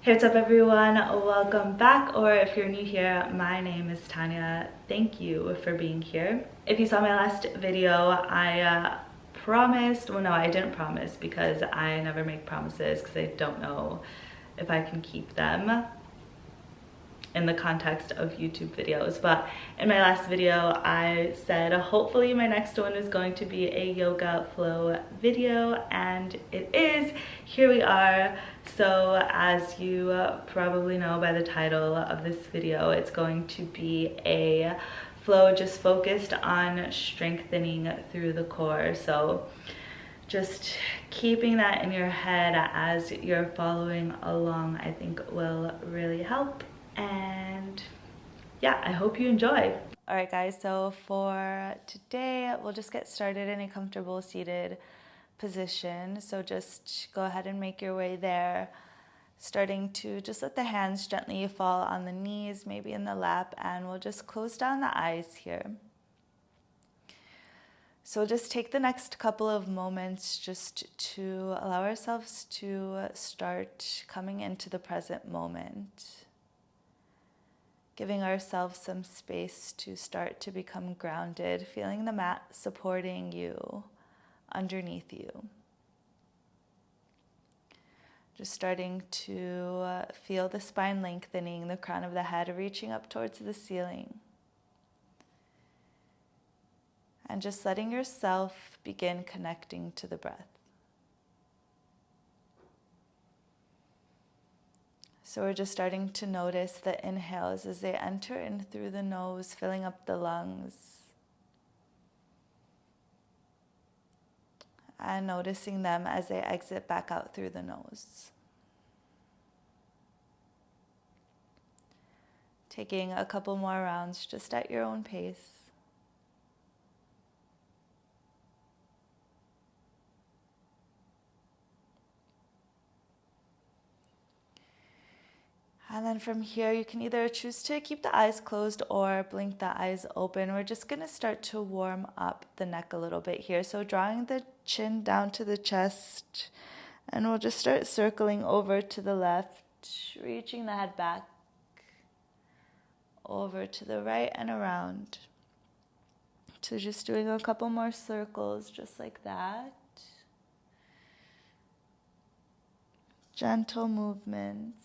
Hey, what's up everyone? Welcome back, or if you're new here, my name is Tanya. Thank you for being here. If you saw my last video, I promised, well no, I didn't promise because I never make promises because I don't know if I can keep them in the context of YouTube videos. But in my last video, I said hopefully my next one is going to be a yoga flow video, and it is. Here we are. So as you probably know by the title of this video, it's going to be a flow just focused on strengthening through the core. So just keeping that in your head as you're following along, I think will really help. And yeah, I hope you enjoy. All right, guys, so for today, we'll just get started in a comfortable seated position. So just go ahead and make your way there, starting to just let the hands gently fall on the knees, maybe in the lap, and we'll just close down the eyes here. So just take the next couple of moments just to allow ourselves to start coming into the present moment, giving ourselves some space to start to become grounded, feeling the mat supporting you underneath you. Just starting to feel the spine lengthening, the crown of the head reaching up towards the ceiling. And just letting yourself begin connecting to the breath. So we're just starting to notice the inhales as they enter in through the nose, filling up the lungs. And noticing them as they exit back out through the nose. Taking a couple more rounds just at your own pace. And then from here, you can either choose to keep the eyes closed or blink the eyes open. We're just going to start to warm up the neck a little bit here. So drawing the chin down to the chest, and we'll just start circling over to the left, reaching the head back, over to the right and around. So just doing a couple more circles just like that. Gentle movements.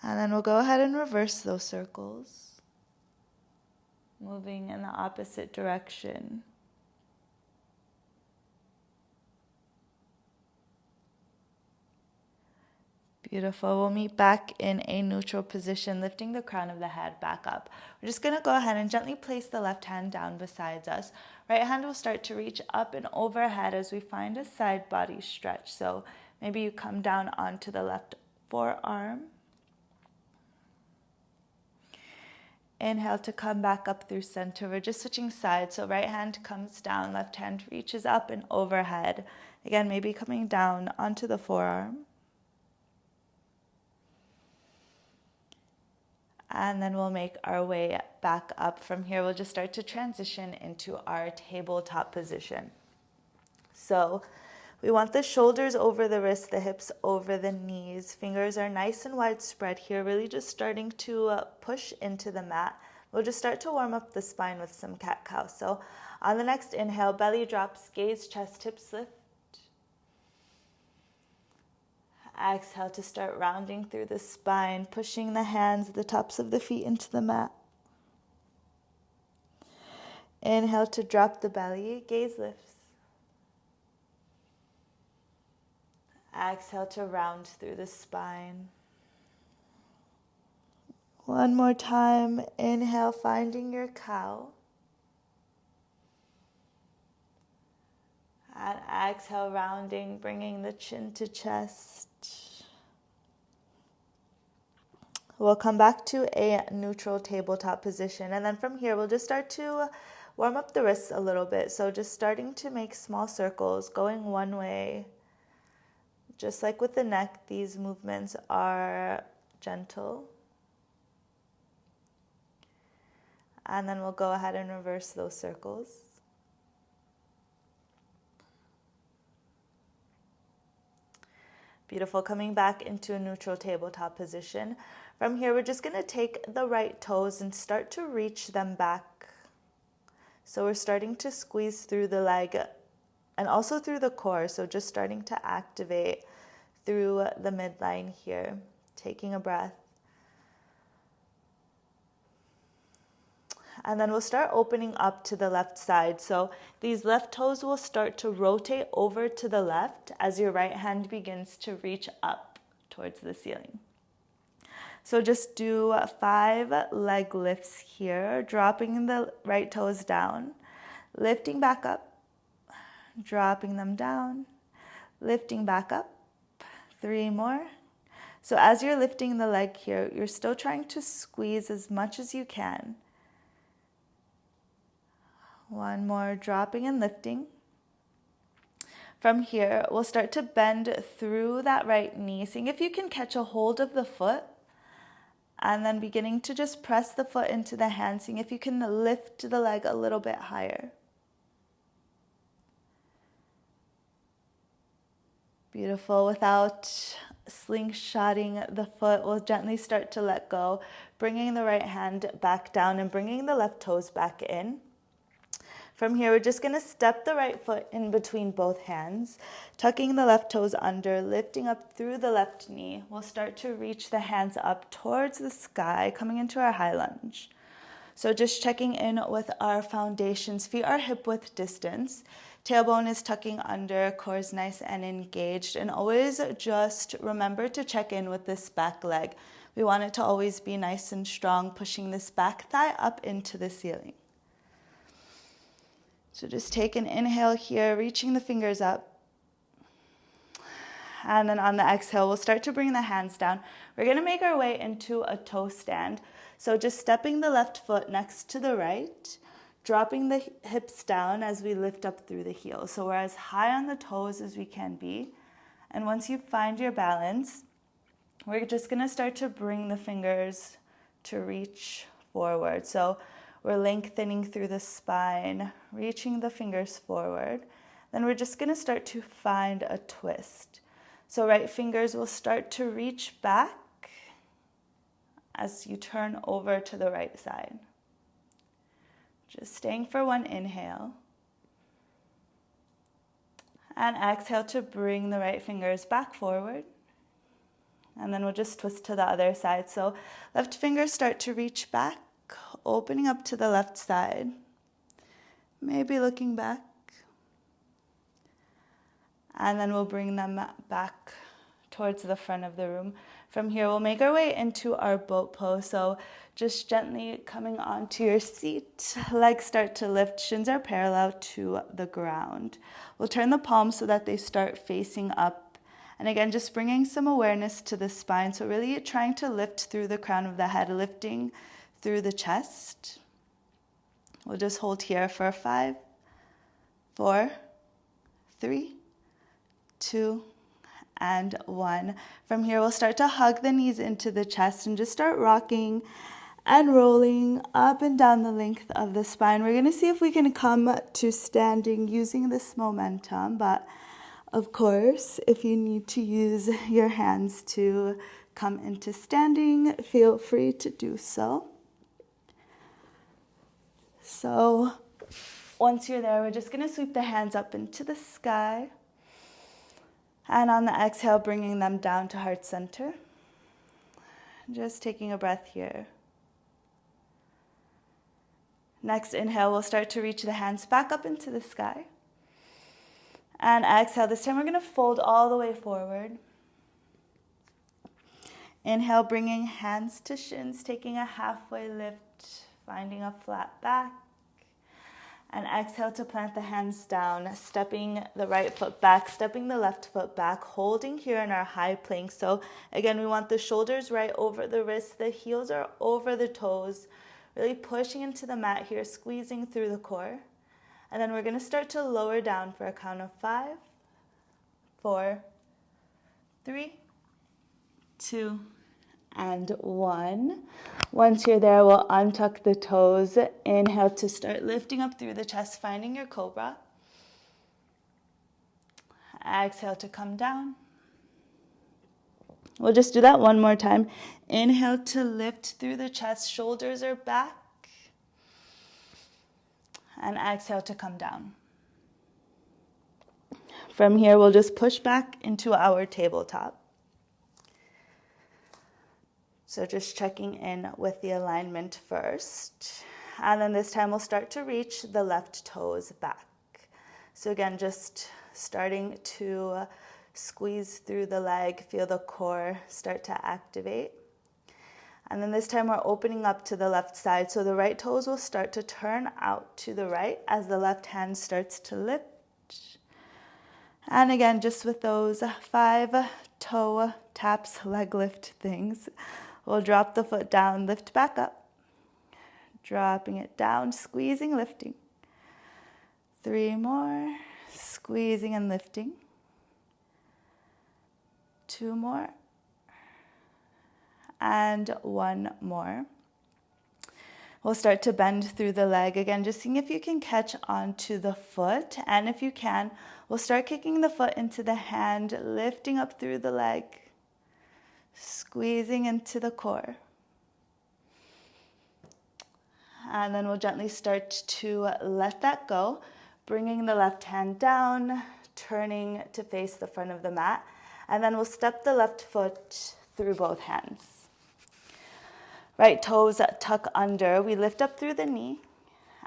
And then we'll go ahead and reverse those circles, moving in the opposite direction. Beautiful. We'll meet back in a neutral position, lifting the crown of the head back up. We're just going to go ahead and gently place the left hand down beside us. Right hand will start to reach up and overhead as we find a side body stretch. So maybe you come down onto the left forearm. Inhale to come back up through center. We're just switching sides. So right hand comes down, left hand reaches up and overhead. Again, maybe coming down onto the forearm. And then we'll make our way back up. From here, we'll just start to transition into our tabletop position. So we want the shoulders over the wrists, the hips over the knees. Fingers are nice and wide spread here, really just starting to push into the mat. We'll just start to warm up the spine with some cat-cow. So on the next inhale, belly drops, gaze, chest, hips lift. Exhale to start rounding through the spine, pushing the hands, the tops of the feet into the mat. Inhale to drop the belly, gaze lifts. Exhale to round through the spine. One more time. Inhale, finding your cow. And exhale, rounding, bringing the chin to chest. We'll come back to a neutral tabletop position. And then from here, we'll just start to warm up the wrists a little bit. So just starting to make small circles, going one way. Just like with the neck, these movements are gentle. And then we'll go ahead and reverse those circles. Beautiful. Coming back into a neutral tabletop position. From here, we're just going to take the right toes and start to reach them back. So we're starting to squeeze through the leg and also through the core. So just starting to activate through the midline here. Taking a breath. And then we'll start opening up to the left side. So these left toes will start to rotate over to the left as your right hand begins to reach up towards the ceiling. So just do 5 leg lifts here, dropping the right toes down, lifting back up, dropping them down, lifting back up. 3 more. So as you're lifting the leg here, you're still trying to squeeze as much as you can. 1 more, dropping and lifting. From here, we'll start to bend through that right knee, seeing if you can catch a hold of the foot, and then beginning to just press the foot into the hand, seeing if you can lift the leg a little bit higher. Beautiful. Without slingshotting the foot, we'll gently start to let go, bringing the right hand back down and bringing the left toes back in. From here, we're just going to step the right foot in between both hands, tucking the left toes under, lifting up through the left knee. We'll start to reach the hands up towards the sky, coming into our high lunge. So just checking in with our foundations. Feet are hip width distance. Tailbone is tucking under, core is nice and engaged. And always just remember to check in with this back leg. We want it to always be nice and strong, pushing this back thigh up into the ceiling. So just take an inhale here, reaching the fingers up. And then on the exhale, we'll start to bring the hands down. We're going to make our way into a toe stand. So just stepping the left foot next to the right, dropping the hips down as we lift up through the heels. So we're as high on the toes as we can be. And once you find your balance, we're just going to start to bring the fingers to reach forward. So we're lengthening through the spine, reaching the fingers forward. Then we're just going to start to find a twist. So right fingers will start to reach back as you turn over to the right side. Just staying for 1 inhale. And exhale to bring the right fingers back forward. And then we'll just twist to the other side. So left fingers start to reach back, opening up to the left side. Maybe looking back. And then we'll bring them back towards the front of the room. From here, we'll make our way into our boat pose. So just gently coming onto your seat, legs start to lift, shins are parallel to the ground. We'll turn the palms so that they start facing up. And again, just bringing some awareness to the spine. So really trying to lift through the crown of the head, lifting through the chest. We'll just hold here for 5, 4, 3, 2, and 1. From here, we'll start to hug the knees into the chest and just start rocking and rolling up and down the length of the spine. We're going to see if we can come to standing using this momentum, but of course, if you need to use your hands to come into standing, feel free to do so. So once you're there, we're just going to sweep the hands up into the sky. And on the exhale, bringing them down to heart center. Just taking a breath here. Next inhale, we'll start to reach the hands back up into the sky. And exhale, this time we're going to fold all the way forward. Inhale, bringing hands to shins, taking a halfway lift, finding a flat back. And exhale to plant the hands down, stepping the right foot back, stepping the left foot back, holding here in our high plank. So again, we want the shoulders right over the wrists, the heels are over the toes, really pushing into the mat here, squeezing through the core. And then we're going to start to lower down for a count of 5, 4, 3, 2, and 1. Once you're there, we'll untuck the toes. Inhale to start lifting up through the chest, finding your cobra. Exhale to come down. We'll just do that one more time. Inhale to lift through the chest, shoulders are back. And exhale to come down. From here, we'll just push back into our tabletop. So just checking in with the alignment first. And then this time we'll start to reach the left toes back. So again, just starting to squeeze through the leg, feel the core start to activate. And then this time we're opening up to the left side. So the right toes will start to turn out to the right as the left hand starts to lift. And again, just with those 5 toe taps, leg lift things, we'll drop the foot down, lift back up, dropping it down, squeezing, lifting. 3 more, squeezing and lifting. 2 more. And 1 more. We'll start to bend through the leg again, just seeing if you can catch onto the foot. And if you can, we'll start kicking the foot into the hand, lifting up through the leg, squeezing into the core. And then we'll gently start to let that go, bringing the left hand down, turning to face the front of the mat. And then we'll step the left foot through both hands. Right toes tuck under. We lift up through the knee.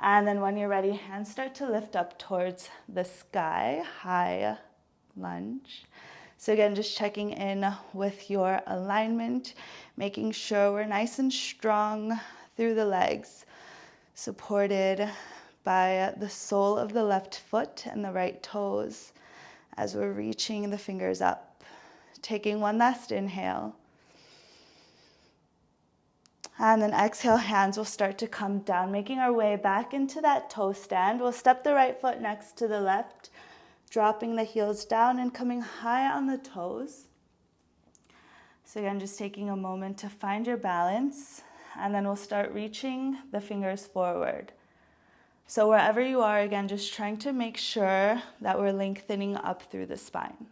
And then when you're ready, hands start to lift up towards the sky, high lunge. So again, just checking in with your alignment, making sure we're nice and strong through the legs, supported by the sole of the left foot and the right toes as we're reaching the fingers up. Taking one last inhale. And then exhale, hands will start to come down, making our way back into that toe stand. We'll step the right foot next to the left, dropping the heels down and coming high on the toes. So again, just taking a moment to find your balance, and then we'll start reaching the fingers forward. So wherever you are, again, just trying to make sure that we're lengthening up through the spine.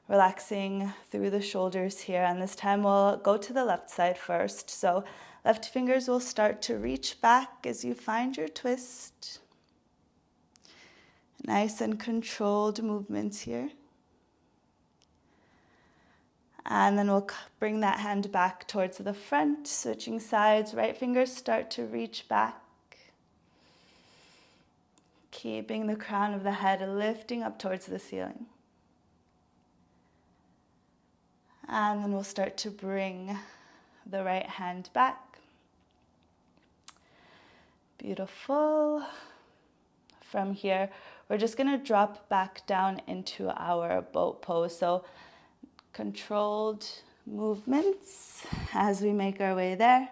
Relaxing through the shoulders here, and this time we'll go to the left side first. So left fingers will start to reach back as you find your twist. Nice and controlled movements here. And then we'll bring that hand back towards the front, switching sides. Right fingers start to reach back. Keeping the crown of the head lifting up towards the ceiling. And then we'll start to bring the right hand back. Beautiful. From here, we're just going to drop back down into our boat pose. So controlled movements as we make our way there.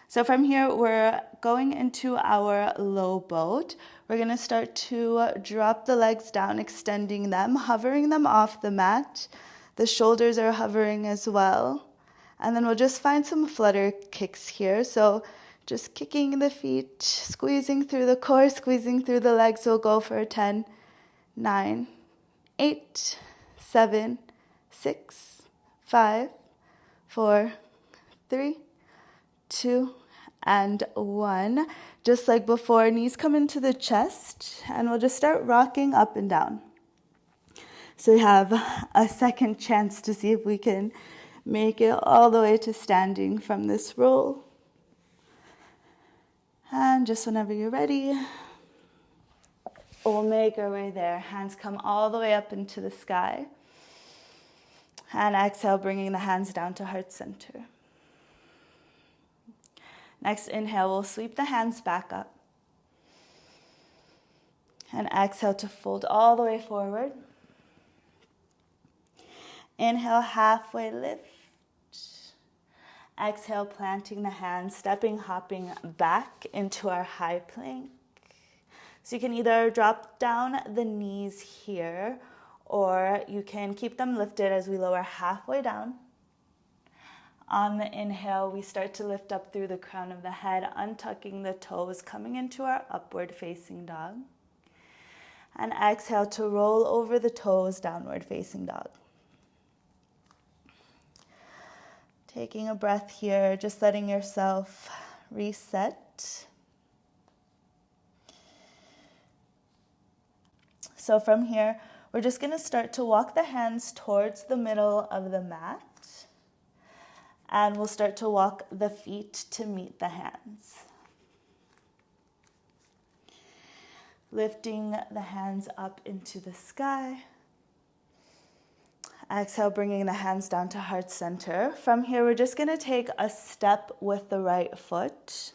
So from here, we're going into our low boat. We're going to start to drop the legs down, extending them, hovering them off the mat. The shoulders are hovering as well. And then we'll just find some flutter kicks here. So just kicking the feet, squeezing through the core, squeezing through the legs. We'll go for 10, 9, 8, 7, 6, 5, 4, 3, 2, and 1. Just like before, knees come into the chest, and we'll just start rocking up and down. So we have a second chance to see if we can make it all the way to standing from this roll. And just whenever you're ready, we'll make our way there. Hands come all the way up into the sky. And exhale, bringing the hands down to heart center. Next inhale, we'll sweep the hands back up. And exhale to fold all the way forward. Inhale, halfway lift. Exhale, planting the hands, stepping, hopping back into our high plank. So you can either drop down the knees here, or you can keep them lifted as we lower halfway down. On the inhale, we start to lift up through the crown of the head, untucking the toes, coming into our upward facing dog. And exhale to roll over the toes, downward facing dog. Taking a breath here, just letting yourself reset. So from here, we're just going to start to walk the hands towards the middle of the mat. And we'll start to walk the feet to meet the hands. Lifting the hands up into the sky. Exhale, bringing the hands down to heart center. From here, we're just going to take a step with the right foot.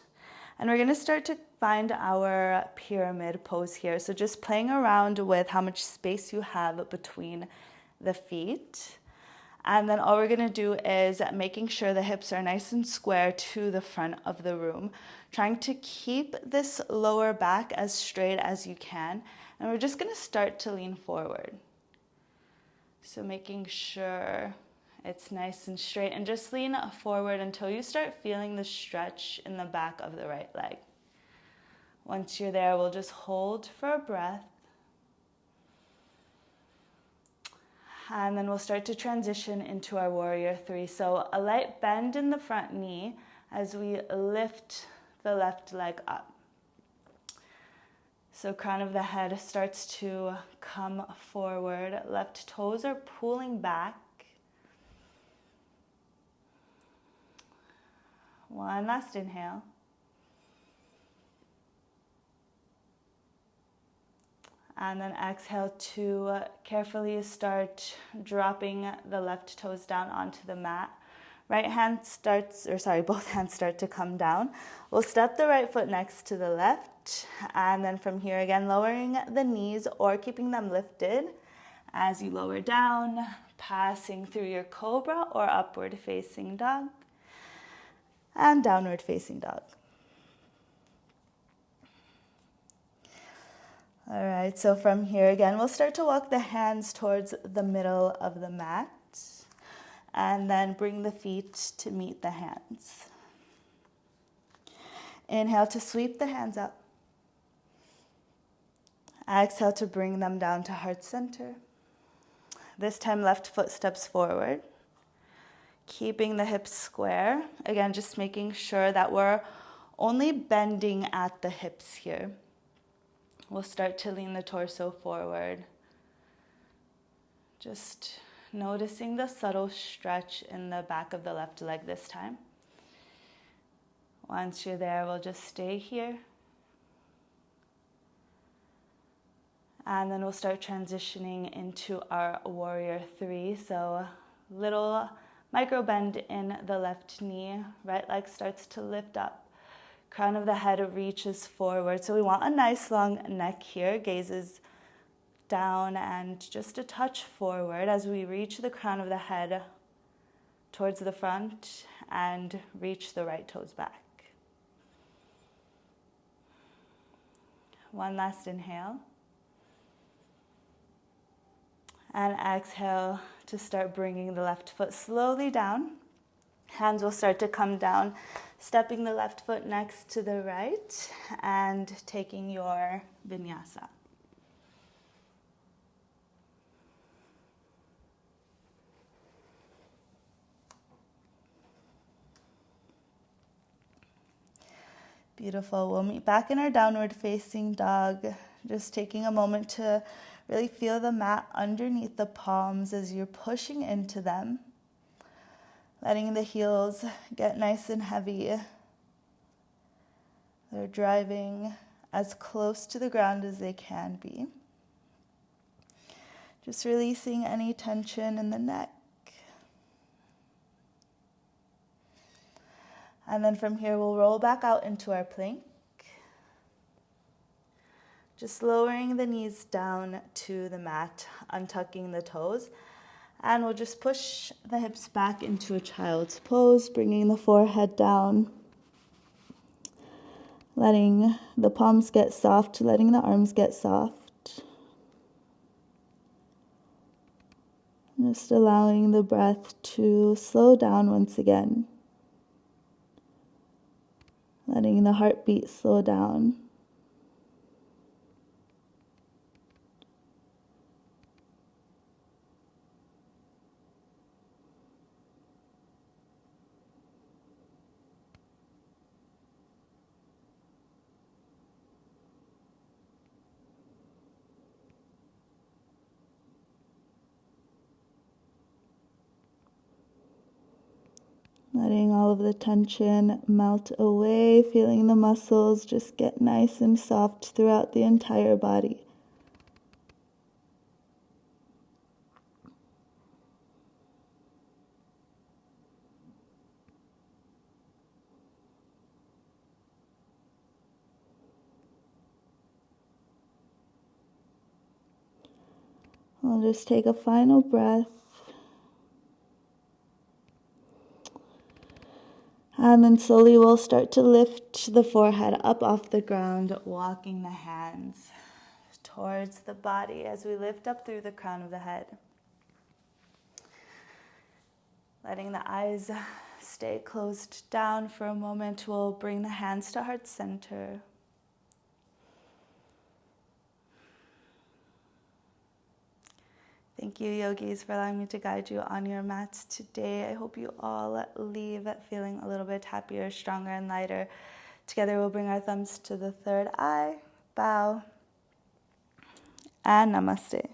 And we're going to start to find our pyramid pose here. So just playing around with how much space you have between the feet. And then all we're going to do is making sure the hips are nice and square to the front of the room. Trying to keep this lower back as straight as you can. And we're just going to start to lean forward. So making sure it's nice and straight. And just lean forward until you start feeling the stretch in the back of the right leg. Once you're there, we'll just hold for a breath. And then we'll start to transition into our warrior three. So a light bend in the front knee as we lift the left leg up. So crown of the head starts to come forward. Left toes are pulling back. One last inhale. And then exhale to carefully start dropping the left toes down onto the mat. Both hands start to come down. We'll step the right foot next to the left. And then from here again, lowering the knees or keeping them lifted as you lower down, passing through your cobra or upward facing dog and downward facing dog. All right, so from here again, we'll start to walk the hands towards the middle of the mat and then bring the feet to meet the hands. Inhale to sweep the hands up. Exhale to bring them down to heart center. This time, left foot steps forward, keeping the hips square. Again, just making sure that we're only bending at the hips here. We'll start to lean the torso forward. Just noticing the subtle stretch in the back of the left leg this time. Once you're there, we'll just stay here. And then we'll start transitioning into our warrior three. So little micro bend in the left knee. Right leg starts to lift up. Crown of the head reaches forward. So we want a nice long neck here. Gazes down and just a touch forward as we reach the crown of the head towards the front and reach the right toes back. One last inhale. And exhale to start bringing the left foot slowly down. Hands will start to come down, stepping the left foot next to the right and taking your vinyasa. Beautiful. We'll meet back in our downward facing dog. Just taking a moment to really feel the mat underneath the palms as you're pushing into them. Letting the heels get nice and heavy. They're driving as close to the ground as they can be. Just releasing any tension in the neck. And then from here, we'll roll back out into our plank. Just lowering the knees down to the mat, untucking the toes. And we'll just push the hips back into a child's pose, bringing the forehead down. Letting the palms get soft, letting the arms get soft. Just allowing the breath to slow down once again. Letting the heartbeat slow down. Letting all of the tension melt away, feeling the muscles just get nice and soft throughout the entire body. I'll just take a final breath. And then slowly we'll start to lift the forehead up off the ground, walking the hands towards the body as we lift up through the crown of the head. Letting the eyes stay closed down for a moment, we'll bring the hands to heart center. Thank you, yogis, for allowing me to guide you on your mats today. I hope you all leave feeling a little bit happier, stronger, and lighter. Together, we'll bring our thumbs to the third eye, bow, and namaste.